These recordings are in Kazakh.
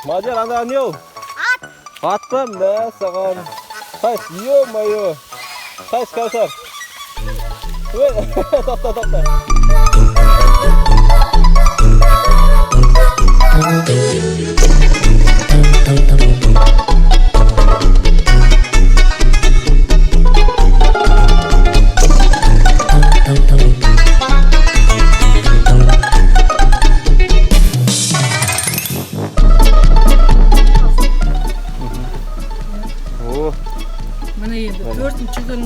Мадияр, ана не ол? Ат. Ат па? Мә, саған. Қайс, ё-моё. Қайс, Кәусар. Тоқта. Міне енді 4-ші күн.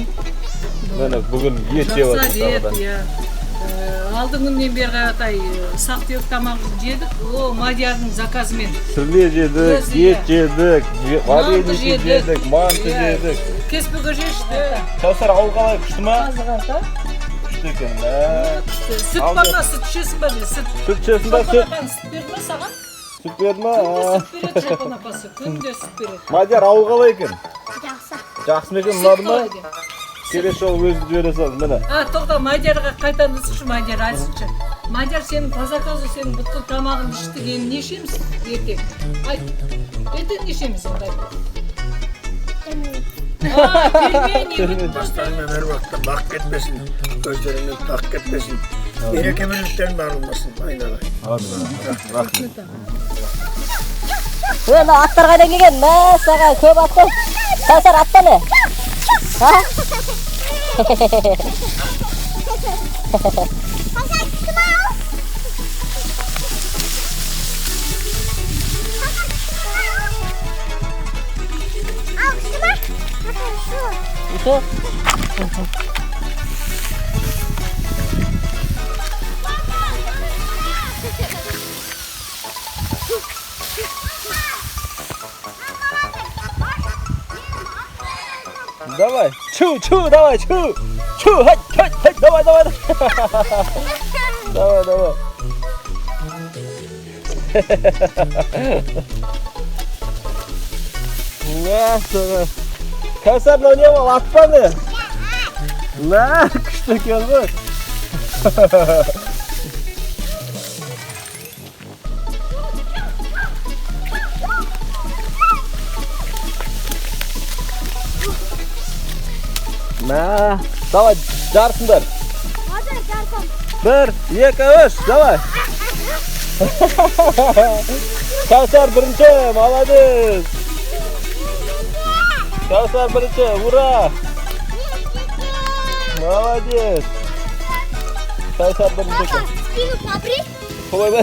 Міне бүгін ет жеп отырмыз. Алдың күннен бері қаратай сақ-түйек тамақ жедік. О, Мадиярдың заказымен. Сүрле жедік, ет жедік, вареники жедік, манты жедік. Кеспігі жешті. Кәусар, ауыл қалай, күшті ма? Қазығарда. Күшті екен, Сүт бар ма, сүт ішесің ба де? Сүт ішесің ба, сүт? Сүт берді ма саған? Сүт берді ма? Сүт береді Жапон апасы, күнде сүт береді. Мадияр, ауыл қалай екен? Жақсы. Жақсы ма екен, ұнады ма? Келесі жолы өзіңіз жібере салыңыз, міне. Тоқта, Мадиярға қайтан ысықшы, Мадияр айтсыншы. Мадияр, сенің таза-таза сенің бүткіл тамағын ішті, кейін не ішеміз ертең? Айт, ертең не ішеміз енді айт. Пельмени. Бастарыңмен әр уақытта бақ кетпесін, көздеріңмен тақ кетпесін. Береке бірліктерің барылмасын, айналайын. Рахмет. Мына аттар қайдан келген? Мә, саған көп аттар. Кәусар, аттаны. Давай, давай, давай. Кәусар, мынау не бол, ат па не? Мә, күшті екен ғой. Мә, давай, жарысыңдар. Бір, екі, үш, давай. Кәусар бірінші, молодец. Кәусар бірінші, ура. Молодец. Кәусар бірінші. Спину попри. Қой бе.